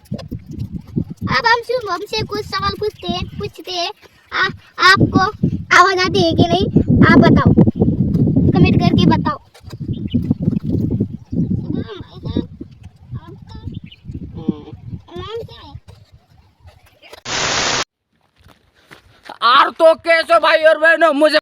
अब हम शुभम से कुछ सवाल पूछते हैं। आपको आवाज आती है कि नहीं, आप बताओ, कमेंट करके बताओ। आर तो कैसे भाई और बहनों, मुझे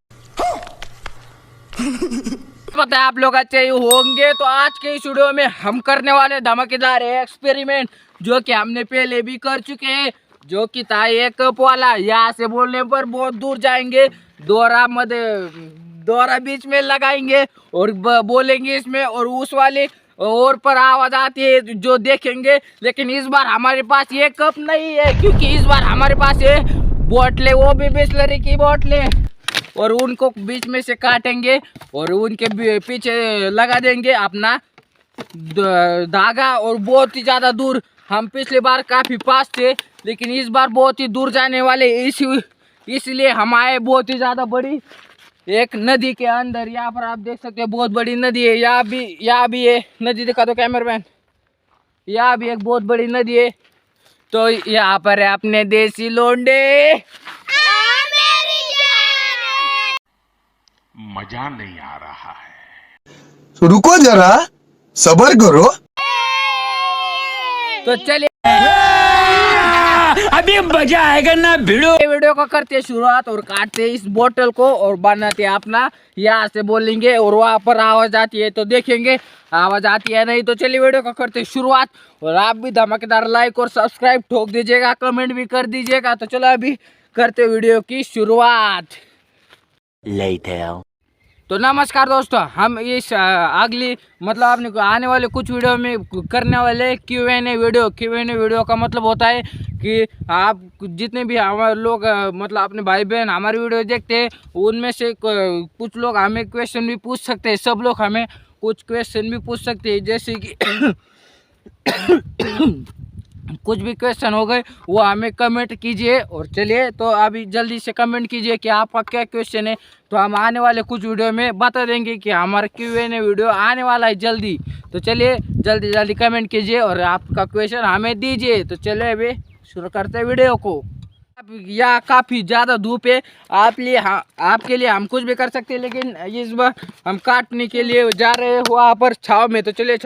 पता है आप लोग अच्छे ही होंगे। तो आज के इस वीडियो में हम करने वाले धमाकेदार एक्सपेरिमेंट जो कि हमने पहले भी कर चुके हैं, जो कि था एक कप वाला। यहाँ से बोलने पर बहुत दूर जाएंगे, दोहरा बीच में लगाएंगे और बोलेंगे इसमें, और उस वाले और पर आवाज आती है जो देखेंगे। लेकिन इस बार हमारे पास ये कप नहीं है, क्योंकि इस बार हमारे पास ये बोतलें, वो भी बिस्लरी की बोतलें, और उनको बीच में से काटेंगे और उनके पीछे लगा देंगे अपना धागा। और बहुत ही ज़्यादा दूर, हम पिछली बार काफ़ी पास थे लेकिन इस बार बहुत ही दूर जाने वाले, इसलिए हम आए बहुत ही ज़्यादा बड़ी एक नदी के अंदर। यहाँ पर आप देख सकते हैं बहुत बड़ी नदी है। यहाँ भी है नदी, दिखा दो कैमरामैन। यहाँ भी एक बहुत बड़ी नदी है। तो यहाँ पर है अपने देसी लोंडे। मजा नहीं आ रहा है, तो रुको जरा, सब्र करो। तो चलिए अभी मजा आएगा ना। वीडियो को करते शुरुआत और काटते इस बोतल को और बनाते अपना। यहाँ से बोलेंगे और वहाँ पर आवाज आती है तो देखेंगे आवाज आती है नहीं। तो चलिए वीडियो को करते शुरुआत, और आप भी धमाकेदार लाइक और सब्सक्राइब ठोक दीजिएगा, कमेंट भी कर दीजिएगा। तो चलो अभी करते वीडियो की शुरुआत। तो नमस्कार दोस्तों, हम इस अगली मतलब आपने आने वाले कुछ वीडियो में करने वाले Q&A वीडियो का मतलब होता है कि आप जितने भी हमारे लोग मतलब अपने भाई बहन हमारी वीडियो देखते हैं, उनमें से कुछ लोग हमें क्वेश्चन भी पूछ सकते हैं। सब लोग हमें कुछ क्वेश्चन भी पूछ सकते हैं, जैसे कि कुछ भी क्वेश्चन हो गए वो हमें कमेंट कीजिए। और चलिए तो अभी जल्दी से कमेंट कीजिए कि आपका क्या क्वेश्चन है, तो हम आने वाले कुछ वीडियो में बता देंगे कि हमारा Q&A वीडियो आने वाला है जल्दी। तो चलिए जल्दी कमेंट कीजिए और आपका क्वेश्चन हमें दीजिए। तो चलिए अभी शुरू करते हैं वीडियो को। या काफ़ी ज़्यादा धूप है, आपके लिए हम कुछ भी कर सकते हैं, लेकिन इस बार हम काटने के लिए जा रहे हैं वहाँ पर छाँव में। तो चलिए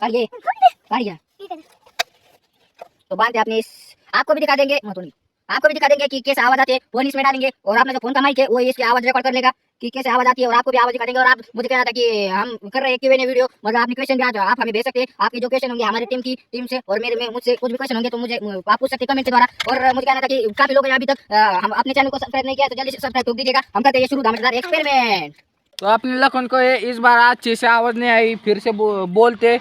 काढ़िए काढ़िए। तो बांधते अपने आपको भी दिखा देंगे आपको भी दिखा देंगे कि कैसे आवाज आती है। फोन इसमें डालेंगे और आपने जो फोन का माइक है वो इसकी आवाज रिकॉर्ड कर लेगा कि कैसे आवाज आती है, और आपको भी आवाज दिखा देंगे। और आप मुझे कहना था कि हम कर रहे हैं Q&A वीडियो, मतलब आपने क्वेश्चन भी आज आप हमें भेज सकते हैं। आपके जो क्वेश्चन होंगे हमारी टीम से और मेरे में मुझसे कुछ भी क्वेश्चन होंगे तो मुझे आप पूछ सकते हैं कमेंट के द्वारा। और मुझे कहना था कि काफी लोग हैं अभी तक हम अपने चैनल को सब्सक्राइब नहीं किया तो जल्दी से सब्सक्राइब कर दीजिएगा। हम करते हैं शुरू धमाकेदार एक्सपेरिमेंट। तो अपने लखन को इस बार अच्छे से आवाज नहीं आई, फिर से बोलते।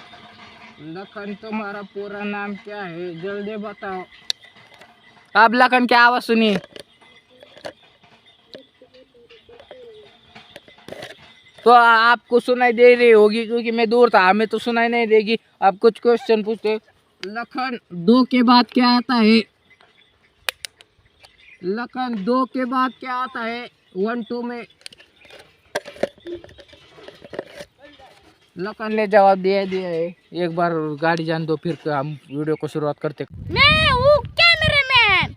लखन तुम्हारा पूरा नाम क्या है, जल्दी बताओ। अब लखन की आवाज सुनिए। तो आपको सुनाई दे रही होगी क्योंकि मैं दूर था, हमें तो सुनाई नहीं देगी। आप कुछ क्वेश्चन पूछते। लखन 2 के बाद क्या आता है? लखन 2 के बाद क्या आता है 1 2 में? लखन ने जवाब दिया है। एक बार गाड़ी जान दो फिर हम वीडियो को शुरुआत करते। मैं हूँ कैमरामैन,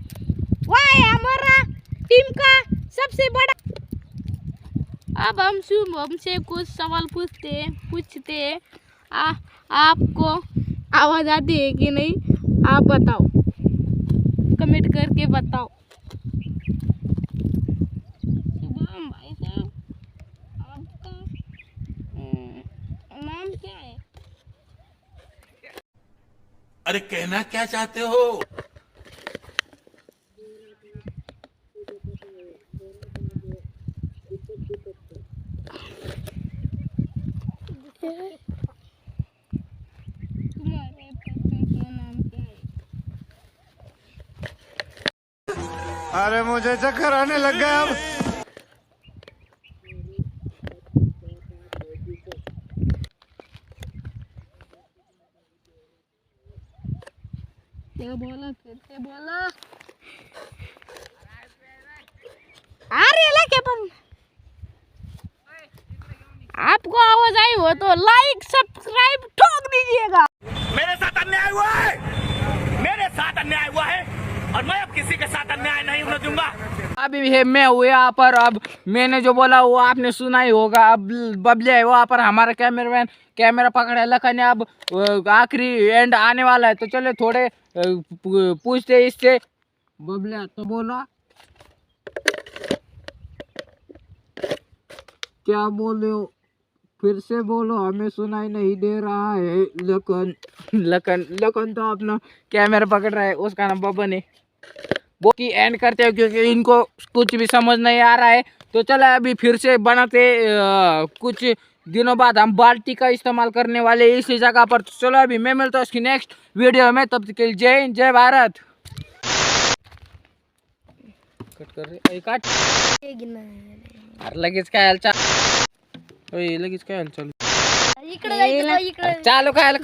वह है हमारा टीम का सबसे बड़ा। अब हम शुभम से कुछ सवाल पूछते आपको आवाज आती है कि नहीं, आप बताओ, कमेंट करके बताओ। शुभम भाई साहब, आपका नाम क्या है? अरे कहना क्या चाहते हो? तुम्हारे पापा का नाम क्या है? अरे मुझे चक्कर आने लग गया अब। क्या बोला, फिर से बोला। अरे लगे पर आपको आवाज आई हो तो लाइक सब्सक्राइब ठोक दीजिएगा। मेरे साथ अन्याय हुआ है, मेरे साथ अन्याय हुआ है और मैं अब किसी के साथ अन्याय नहीं होने दूंगा। अभी है मैं हूँ यहाँ पर। अब मैंने जो बोला वो आपने सुना ही होगा। अब बबले है वहाँ पर, हमारा कैमरामैन कैमरा पकड़े। लखन ने अब आखिरी एंड आने वाला है तो चले थोड़े पूछते इससे। बबले तो बोला, क्या बोले हो? फिर से बोलो, हमें सुनाई नहीं दे रहा है। लखन तो अपना कैमरा पकड़ रहा है, उसका नाम बबन है। वो की एंड करते हैं क्योंकि इनको कुछ भी समझ नहीं आ रहा है। तो चलो अभी फिर से बनाते। कुछ दिनों बाद हम बाल्टी का इस्तेमाल करने वाले इसी जगह पर। तो चलो अभी मैं मिलता हूँ इसकी नेक्स्ट वीडियो में। तब तक के लिए जय हिंद, जय भारत। कट कर रहे काट लगेच काय हालचाल, लगेच काय हालचाल इकडे चालू काय कर